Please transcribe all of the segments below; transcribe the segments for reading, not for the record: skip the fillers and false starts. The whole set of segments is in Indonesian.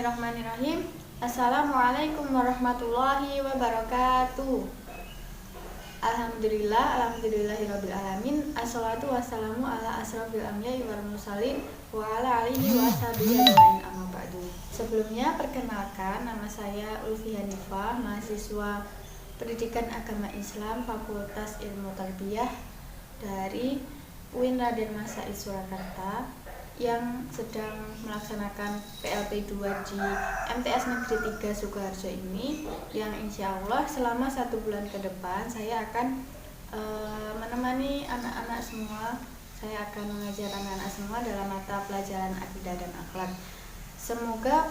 Bismillahirrahmanirrahim. Assalamualaikum warahmatullahi wabarakatuh. Alhamdulillahirabbil alamin. Assalatu wassalamu ala asrofil anbiya'i wal mursalin wa ala alihi wa sahbihi ajmain, amma ba'du. Sebelumnya perkenalkan, nama saya Ulfi Hanifah, mahasiswa Pendidikan Agama Islam Fakultas Ilmu Tarbiyah dari UIN Raden Massaid Surakarta yang sedang melaksanakan PLP 2 di MTS Negeri 3 Sukoharjo ini, yang insya Allah selama 1 bulan ke depan saya akan menemani anak-anak semua. Saya akan mengajar anak-anak semua dalam mata pelajaran akidah dan akhlak. Semoga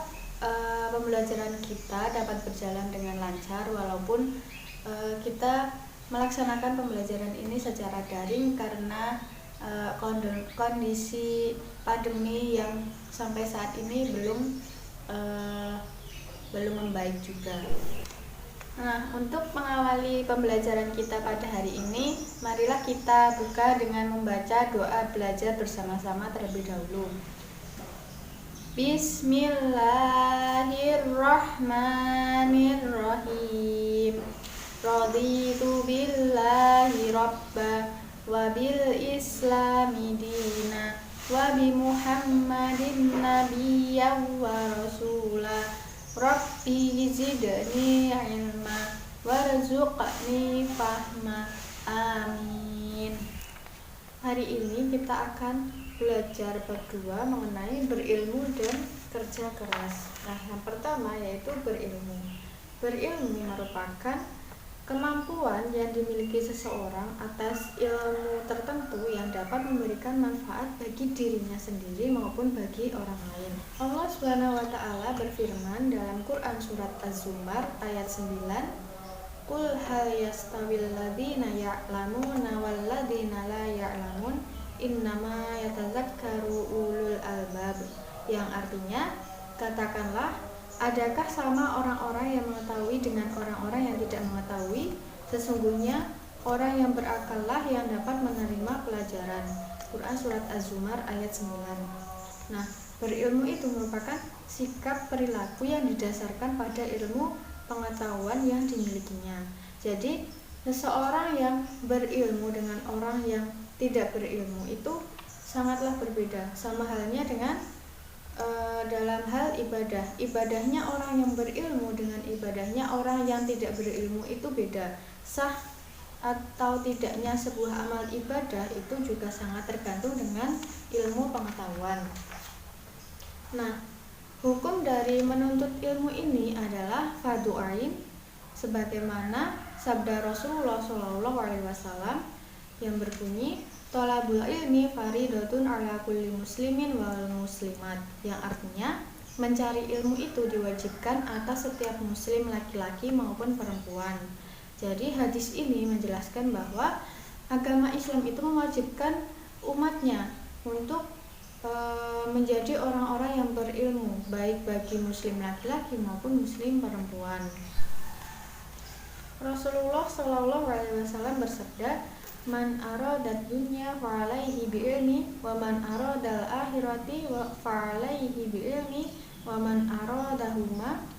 pembelajaran kita dapat berjalan dengan lancar walaupun kita melaksanakan pembelajaran ini secara daring karena kondisi pandemi yang sampai saat ini belum membaik juga. Nah, untuk mengawali pembelajaran kita pada hari ini, marilah kita buka dengan membaca doa belajar bersama-sama terlebih dahulu. Bismillahirrahmanirrahim. Raditu billahi rabba wa bil islami dina wa bi muhammadin nabiyyan wa rasula rabbi zidni ilma warzuqni fahma, amin. Hari ini kita akan belajar berdua mengenai berilmu dan kerja keras. Nah, yang pertama yaitu berilmu. Berilmu merupakan kemampuan yang dimiliki seseorang atas ilmu tertentu yang dapat memberikan manfaat bagi dirinya sendiri maupun bagi orang lain. Allah SWT berfirman dalam Quran Surat Az-Zumar ayat 9, Qul hal yastawil ladzina ya'lamuna wal ladzina la ya'lamun innama yatazakkaru ulul albab, yang artinya, katakanlah, adakah sama orang-orang yang mengetahui dengan orang-orang yang tidak mengetahui? Sesungguhnya orang yang berakallah yang dapat menerima pelajaran. Quran Surat Az-Zumar ayat 9. Nah, berilmu itu merupakan sikap perilaku yang didasarkan pada ilmu pengetahuan yang dimilikinya. Jadi, seseorang yang berilmu dengan orang yang tidak berilmu itu sangatlah berbeda. Sama halnya dengan dalam hal ibadah. Ibadahnya orang yang berilmu dengan ibadahnya orang yang tidak berilmu itu beda. Sah atau tidaknya sebuah amal ibadah itu juga sangat tergantung dengan ilmu pengetahuan. Nah, hukum dari menuntut ilmu ini adalah fardhu ain, sebagaimana sabda Rasulullah SAW yang berbunyi, Thalabul ilmi faridatun ala kulli muslimin wal muslimat, yang artinya mencari ilmu itu diwajibkan atas setiap muslim laki-laki maupun perempuan. Jadi hadis ini menjelaskan bahwa agama Islam itu mewajibkan umatnya untuk menjadi orang-orang yang berilmu, baik bagi muslim laki-laki maupun muslim perempuan. Rasulullah SAW bersabda, Man aradad dunya fa'alaihi bi'ilmi wa man aradal akhirati fa'alaihi bi'ilmi wa man aradahuma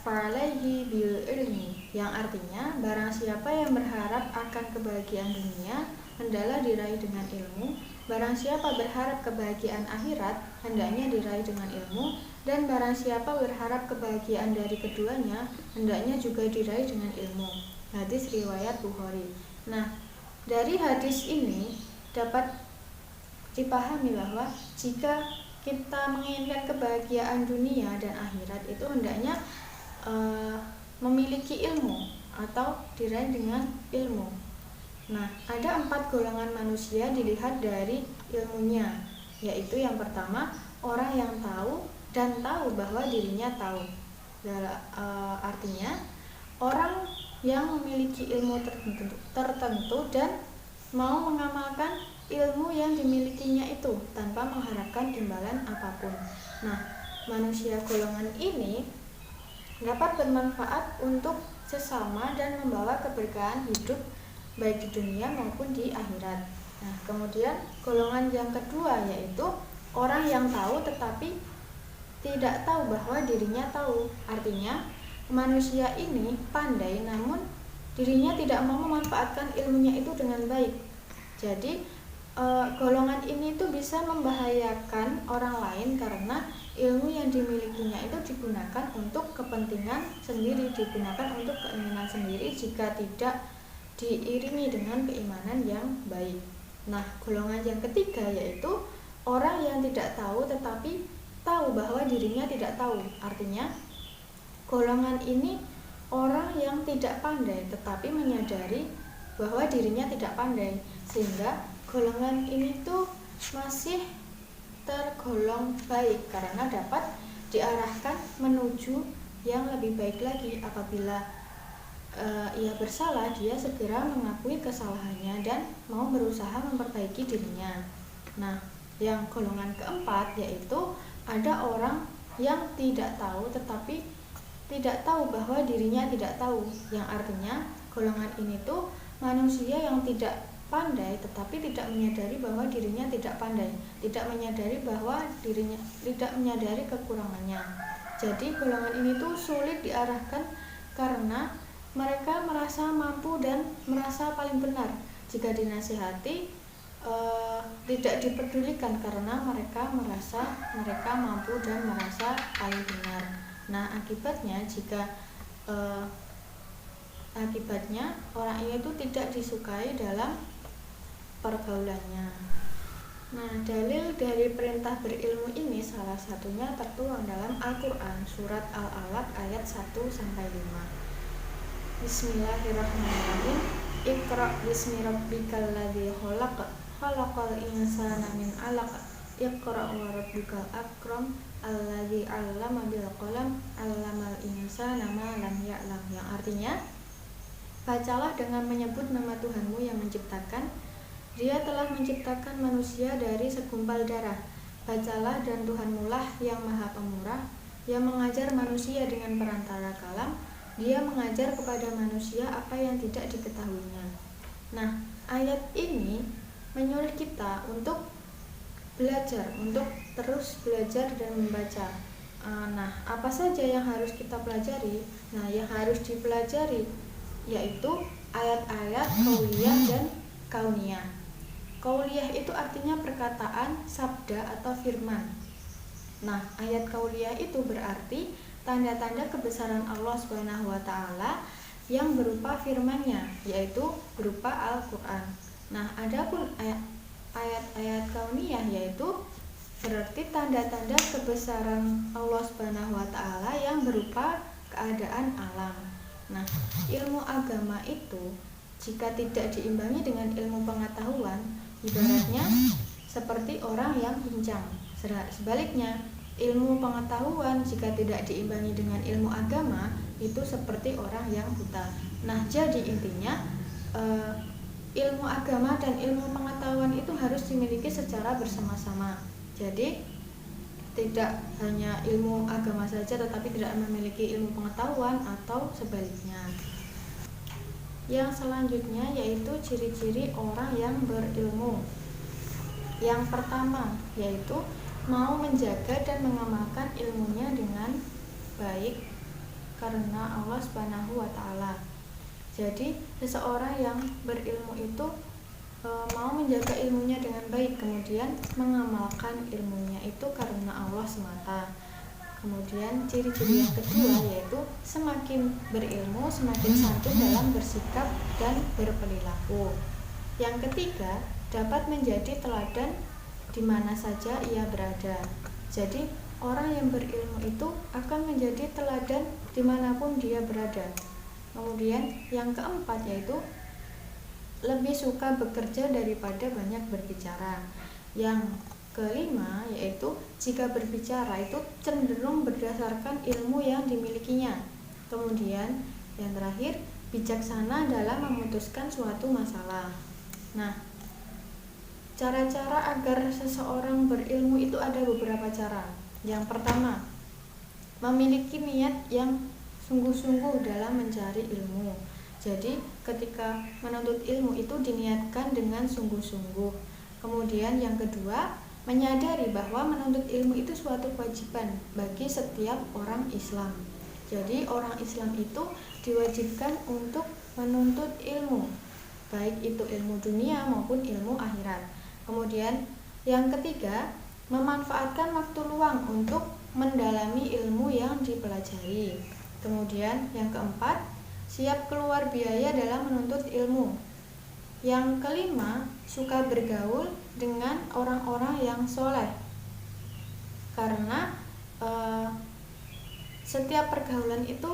fa'alaihi bil'ilmi, yang artinya barang siapa yang berharap akan kebahagiaan dunia hendaklah diraih dengan ilmu, barang siapa berharap kebahagiaan akhirat hendaknya diraih dengan ilmu, dan barang siapa berharap kebahagiaan dari keduanya hendaknya juga diraih dengan ilmu. Hadis riwayat Bukhari. Nah, dari hadis ini dapat dipahami bahwa jika kita menginginkan kebahagiaan dunia dan akhirat itu hendaknya memiliki ilmu atau diraih dengan ilmu. Nah, ada 4 golongan manusia dilihat dari ilmunya, yaitu yang pertama, orang yang tahu dan tahu bahwa dirinya tahu. Artinya, orang yang memiliki ilmu tertentu dan mau mengamalkan ilmu yang dimilikinya itu tanpa mengharapkan imbalan apapun. Nah, manusia golongan ini dapat bermanfaat untuk sesama dan membawa keberkahan hidup baik di dunia maupun di akhirat. Nah, kemudian golongan yang kedua yaitu orang yang tahu tetapi tidak tahu bahwa dirinya tahu. Artinya, manusia ini pandai namun dirinya tidak mau memanfaatkan ilmunya itu dengan baik. Jadi, golongan ini tuh bisa membahayakan orang lain karena ilmu yang dimilikinya itu digunakan untuk kepentingan sendiri, digunakan untuk keinginan sendiri jika tidak diiringi dengan keimanan yang baik. Nah, golongan yang ketiga yaitu orang yang tidak tahu tetapi tahu bahwa dirinya tidak tahu. Artinya, golongan ini orang yang tidak pandai tetapi menyadari bahwa dirinya tidak pandai, sehingga golongan ini tuh masih tergolong baik karena dapat diarahkan menuju yang lebih baik lagi. Apabila ia bersalah, dia segera mengakui kesalahannya dan mau berusaha memperbaiki dirinya. Nah, yang golongan keempat yaitu ada orang yang tidak tahu tetapi tidak tahu bahwa dirinya tidak tahu, yang artinya golongan ini tuh manusia yang tidak pandai tetapi tidak menyadari bahwa dirinya tidak pandai, tidak menyadari bahwa dirinya tidak menyadari kekurangannya. Jadi golongan ini tuh sulit diarahkan karena mereka merasa mampu dan merasa paling benar. Jika dinasihati tidak dipedulikan karena mereka merasa mereka mampu dan merasa paling benar. Nah, akibatnya orang ini tuh tidak disukai dalam pergaulannya. Nah, dalil dari perintah berilmu ini salah satunya tertuang dalam Al-Quran surat Al-Alaq ayat 1-5. Bismillahirrahmanirrahim. Iqra bismi rabbikal ladzi khalaq, khalaqal insana min 'alaq. Iqra wa rabbukal akram alladzi 'allama bil qalam 'allamal insana ma lam ya'lam. Yang artinya, bacalah dengan menyebut nama Tuhanmu yang menciptakan. Dia telah menciptakan manusia dari segumpal darah. Bacalah, dan Tuhanmu lah yang Maha Pemurah, yang mengajar manusia dengan perantara kalam. Dia mengajar kepada manusia apa yang tidak diketahuinya. Nah, ayat ini menyuruh kita untuk belajar, untuk terus belajar dan membaca. Nah, apa saja yang harus kita pelajari? Nah, yang harus dipelajari yaitu ayat-ayat qauliyah dan kauniyah. Qauliyah itu artinya perkataan, sabda atau firman. Nah, ayat qauliyah itu berarti tanda-tanda kebesaran Allah Subhanahu wa taala yang berupa firman-Nya, yaitu berupa Al-Qur'an. Nah, adapun ayat-ayat kauniyah yaitu berarti tanda-tanda kebesaran Allah Subhanahu wa taala yang berupa keadaan alam. Nah, ilmu agama itu jika tidak diimbangi dengan ilmu pengetahuan, ibaratnya seperti orang yang pincang. Sebaliknya, ilmu pengetahuan jika tidak diimbangi dengan ilmu agama itu seperti orang yang buta. Nah, jadi intinya ilmu agama dan ilmu pengetahuan itu harus dimiliki secara bersama-sama. Jadi tidak hanya ilmu agama saja tetapi tidak memiliki ilmu pengetahuan atau sebaliknya. Yang selanjutnya yaitu ciri-ciri orang yang berilmu. Yang pertama yaitu mau menjaga dan mengamalkan ilmunya dengan baik karena Allah Subhanahu wa taala. Jadi seseorang yang berilmu itu mau menjaga ilmunya dengan baik, kemudian mengamalkan ilmunya itu karena Allah semata. Kemudian ciri-ciri yang kedua yaitu semakin berilmu semakin santun dalam bersikap dan berperilaku. Yang ketiga, dapat menjadi teladan di mana saja ia berada. Jadi orang yang berilmu itu akan menjadi teladan dimanapun dia berada. Kemudian yang keempat yaitu lebih suka bekerja daripada banyak berbicara. Yang kelima yaitu jika berbicara itu cenderung berdasarkan ilmu yang dimilikinya. Kemudian yang terakhir, bijaksana dalam memutuskan suatu masalah. Nah, cara-cara agar seseorang berilmu itu ada beberapa cara. Yang pertama, memiliki niat yang sungguh-sungguh dalam mencari ilmu. Jadi ketika menuntut ilmu itu diniatkan dengan sungguh-sungguh. Kemudian yang kedua, menyadari bahwa menuntut ilmu itu suatu kewajiban bagi setiap orang Islam. Jadi orang Islam itu diwajibkan untuk menuntut ilmu, baik itu ilmu dunia maupun ilmu akhirat. Kemudian yang ketiga, memanfaatkan waktu luang untuk mendalami ilmu yang dipelajari. Kemudian yang keempat, siap keluar biaya dalam menuntut ilmu. Yang kelima, suka bergaul dengan orang-orang yang soleh, karena setiap pergaulan itu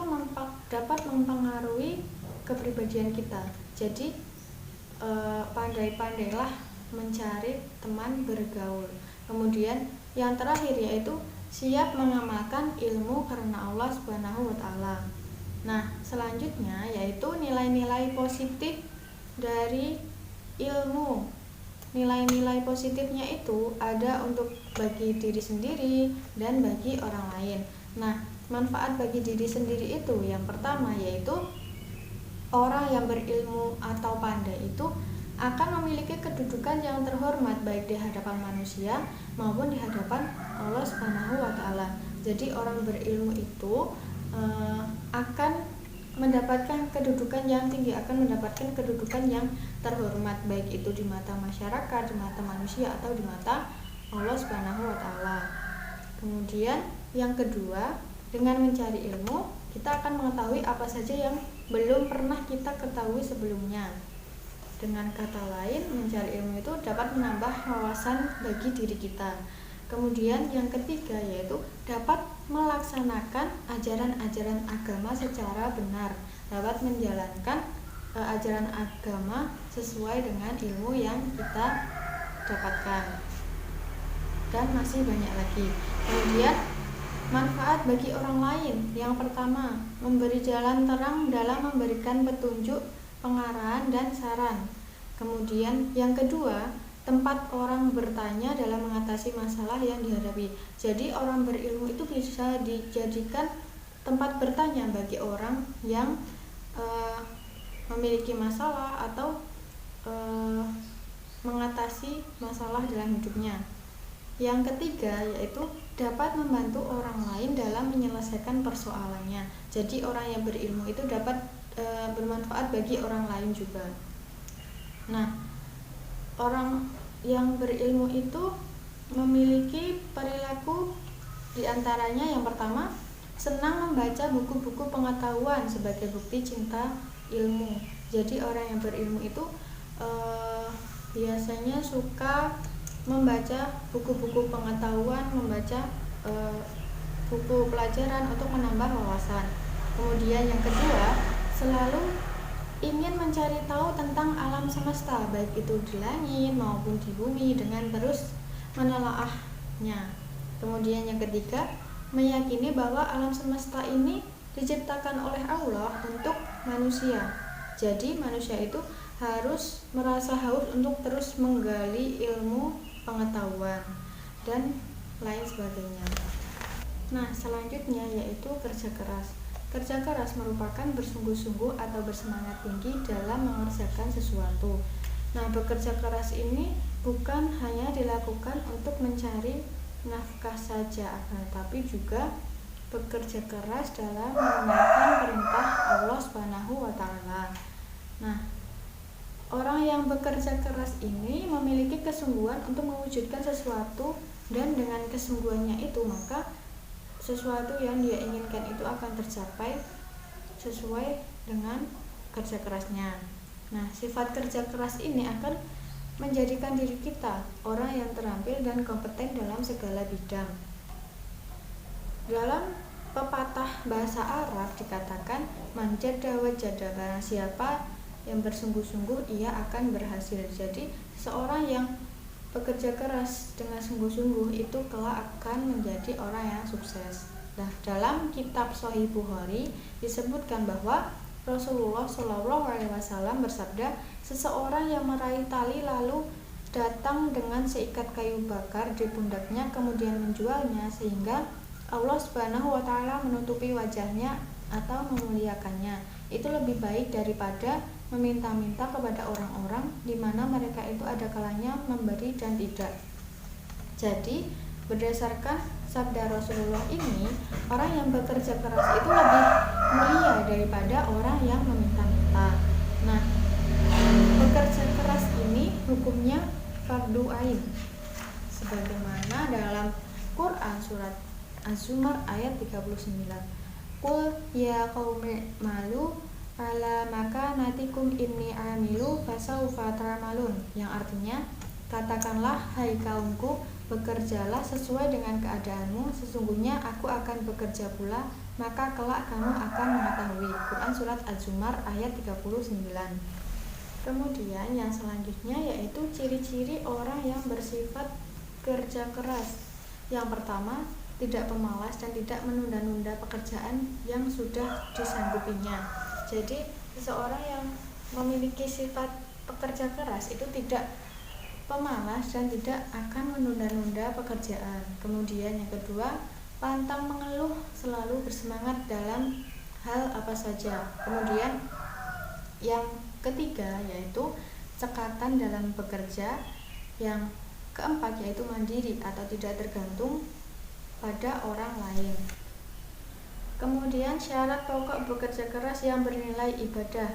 dapat mempengaruhi kepribadian kita. Jadi pandai-pandailah mencari teman bergaul. Kemudian yang terakhir yaitu siap mengamalkan ilmu karena Allah Subhanahu wa taala. Nah, selanjutnya yaitu nilai-nilai positif dari ilmu. Nilai-nilai positifnya itu ada untuk bagi diri sendiri dan bagi orang lain. Nah, manfaat bagi diri sendiri itu yang pertama yaitu orang yang berilmu atau pandai itu akan memiliki kedudukan yang terhormat baik di hadapan manusia maupun di hadapan Allah Subhanahu wa taala. Jadi orang berilmu itu akan mendapatkan kedudukan yang tinggi, akan mendapatkan kedudukan yang terhormat baik itu di mata masyarakat, di mata manusia atau di mata Allah Subhanahu wa taala. Kemudian yang kedua, dengan mencari ilmu, kita akan mengetahui apa saja yang belum pernah kita ketahui sebelumnya. Dengan kata lain, mencari ilmu itu dapat menambah wawasan bagi diri kita. Kemudian yang ketiga yaitu dapat melaksanakan ajaran-ajaran agama secara benar, dapat menjalankan ajaran agama sesuai dengan ilmu yang kita dapatkan. Dan masih banyak lagi. Kemudian manfaat bagi orang lain. Yang pertama, memberi jalan terang dalam memberikan petunjuk, pengarahan dan saran. Kemudian yang kedua, tempat orang bertanya dalam mengatasi masalah yang dihadapi. Jadi orang berilmu itu bisa dijadikan tempat bertanya bagi orang yang memiliki masalah atau mengatasi masalah dalam hidupnya. Yang ketiga yaitu dapat membantu orang lain dalam menyelesaikan persoalannya. Jadi orang yang berilmu itu dapat bermanfaat bagi orang lain juga. Nah, orang yang berilmu itu memiliki perilaku diantaranya yang pertama, senang membaca buku-buku pengetahuan sebagai bukti cinta ilmu. Jadi orang yang berilmu itu biasanya suka membaca buku-buku pengetahuan, membaca buku pelajaran untuk menambah wawasan. Kemudian yang kedua, selalu ingin mencari tahu tentang alam semesta, baik itu di langit maupun di bumi, dengan terus menelaahnya. Kemudian yang ketiga, meyakini bahwa alam semesta ini diciptakan oleh Allah untuk manusia. Jadi manusia itu harus merasa haus untuk terus menggali ilmu pengetahuan dan lain sebagainya. Nah, selanjutnya yaitu kerja keras. Kerja keras merupakan bersungguh-sungguh atau bersemangat tinggi dalam mengerjakan sesuatu. Nah, bekerja keras ini bukan hanya dilakukan untuk mencari nafkah saja, tapi juga bekerja keras dalam menunaikan perintah Allah Subhanahu wa taala. Nah, orang yang bekerja keras ini memiliki kesungguhan untuk mewujudkan sesuatu, dan dengan kesungguhannya itu maka sesuatu yang dia inginkan itu akan tercapai sesuai dengan kerja kerasnya. Nah, sifat kerja keras ini akan menjadikan diri kita orang yang terampil dan kompeten dalam segala bidang. Dalam pepatah bahasa Arab dikatakan, man jadda wajada, barang siapa yang bersungguh-sungguh ia akan berhasil. Jadi seorang yang bekerja keras dengan sungguh-sungguh itu kelak akan menjadi orang yang sukses. Nah, dalam kitab Sahih Bukhari disebutkan bahwa Rasulullah SAW bersabda, seseorang yang meraih tali lalu datang dengan seikat kayu bakar di pundaknya kemudian menjualnya sehingga Allah Subhanahu wa taala menutupi wajahnya atau memuliakannya, itu lebih baik daripada meminta-minta kepada orang-orang di mana mereka itu ada kalanya memberi dan tidak. Jadi berdasarkan sabda Rasulullah ini, orang yang bekerja keras itu lebih mulia daripada orang yang meminta-minta. Nah, bekerja keras ini hukumnya fardu ain, sebagaimana dalam Quran surat Az-Zumar ayat 39. Qul ya qaumi malu ala makanatikum inni amilu fasawfa ta'malun, yang artinya, katakanlah hai kaumku, bekerjalah sesuai dengan keadaanmu, sesungguhnya aku akan bekerja pula, maka kelak kamu akan mengetahui. Quran surat Az-Zumar ayat 39. Kemudian yang selanjutnya yaitu ciri-ciri orang yang bersifat kerja keras. Yang pertama, tidak pemalas dan tidak menunda-nunda pekerjaan yang sudah disanggupinya. Jadi seseorang yang memiliki sifat pekerja keras itu tidak pemalas dan tidak akan menunda-nunda pekerjaan. Kemudian yang kedua, pantang mengeluh, selalu bersemangat dalam hal apa saja. Kemudian yang ketiga yaitu cekatan dalam bekerja. Yang keempat yaitu mandiri atau tidak tergantung pada orang lain. Kemudian syarat pokok bekerja keras yang bernilai ibadah.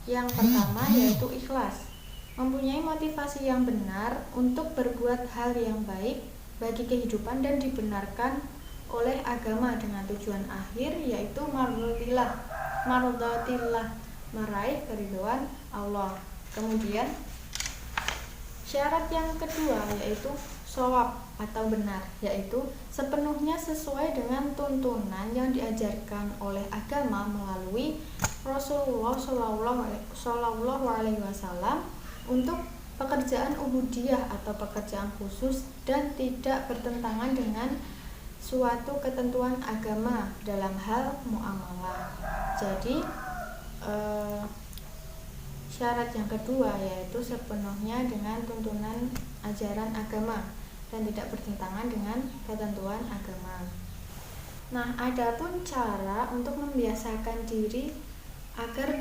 Yang pertama yaitu ikhlas, mempunyai motivasi yang benar untuk berbuat hal yang baik bagi kehidupan dan dibenarkan oleh agama dengan tujuan akhir yaitu mardatillah, meraih keridhaan Allah. Kemudian syarat yang kedua yaitu shawab atau benar, yaitu sepenuhnya sesuai dengan tuntunan yang diajarkan oleh agama melalui Rasulullah Shallallahu Alaihi Wasallam untuk pekerjaan ubudiyah atau pekerjaan khusus dan tidak bertentangan dengan suatu ketentuan agama dalam hal muamalah. Jadi syarat yang kedua yaitu sepenuhnya dengan tuntunan ajaran agama dan tidak bertentangan dengan ketentuan agama. Nah, adapun cara untuk membiasakan diri agar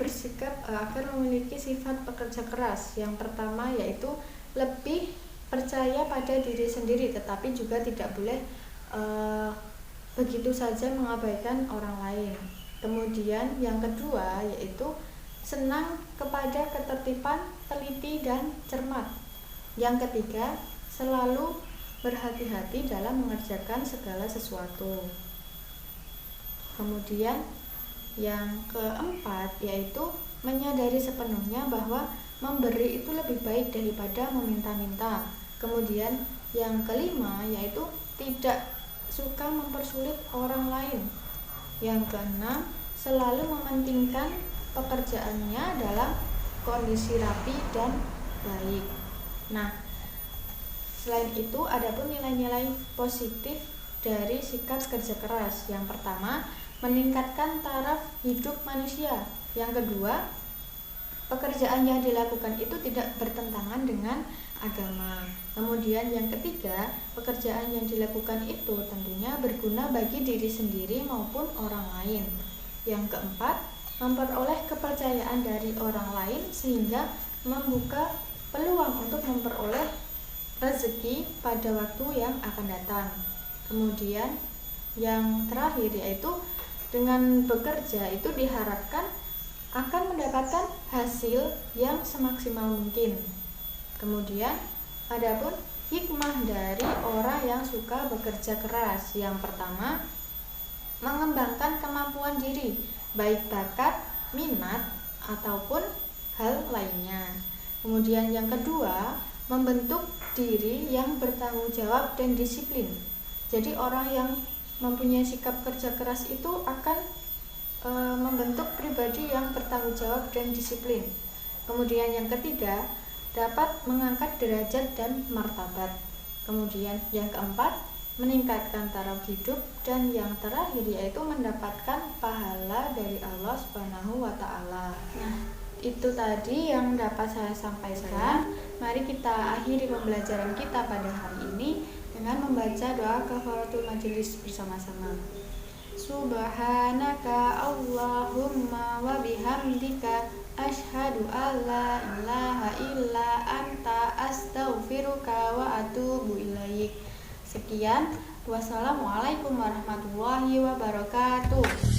memiliki sifat pekerja keras. Yang pertama yaitu lebih percaya pada diri sendiri, tetapi juga tidak boleh begitu saja mengabaikan orang lain. Kemudian yang kedua yaitu senang kepada ketertiban, teliti dan cermat. Yang ketiga, selalu berhati-hati dalam mengerjakan segala sesuatu. Kemudian yang keempat yaitu menyadari sepenuhnya bahwa memberi itu lebih baik daripada meminta-minta. Kemudian yang kelima yaitu tidak suka mempersulit orang lain. Yang keenam, selalu mementingkan pekerjaannya dalam kondisi rapi dan baik. Nah, selain itu, adapun nilai-nilai positif dari sikap kerja keras. Yang pertama, meningkatkan taraf hidup manusia. Yang kedua, pekerjaan yang dilakukan itu tidak bertentangan dengan agama. Kemudian yang ketiga, pekerjaan yang dilakukan itu tentunya berguna bagi diri sendiri maupun orang lain. Yang keempat, memperoleh kepercayaan dari orang lain sehingga membuka peluang untuk memperoleh rezeki pada waktu yang akan datang. Kemudian yang terakhir yaitu dengan bekerja itu diharapkan akan mendapatkan hasil yang semaksimal mungkin. Kemudian adapun hikmah dari orang yang suka bekerja keras. Yang pertama, mengembangkan kemampuan diri, baik bakat, minat ataupun hal lainnya. Kemudian yang kedua, membentuk diri yang bertanggung jawab dan disiplin. Jadi orang yang mempunyai sikap kerja keras itu akan membentuk pribadi yang bertanggung jawab dan disiplin. Kemudian yang ketiga, dapat mengangkat derajat dan martabat. Kemudian yang keempat, meningkatkan taraf hidup, dan yang terakhir yaitu mendapatkan pahala dari Allah Subhanahu wa taala. Nah, itu tadi yang dapat saya sampaikan. Mari kita akhiri pembelajaran kita pada hari ini dengan membaca doa kafaratul majelis bersama-sama. Subhanaka Allahumma wa bihamdika asyhadu asyhadu alla ilaha illa anta astaghfiruka wa atubu ilaik. Sekian, wassalamualaikum warahmatullahi wabarakatuh.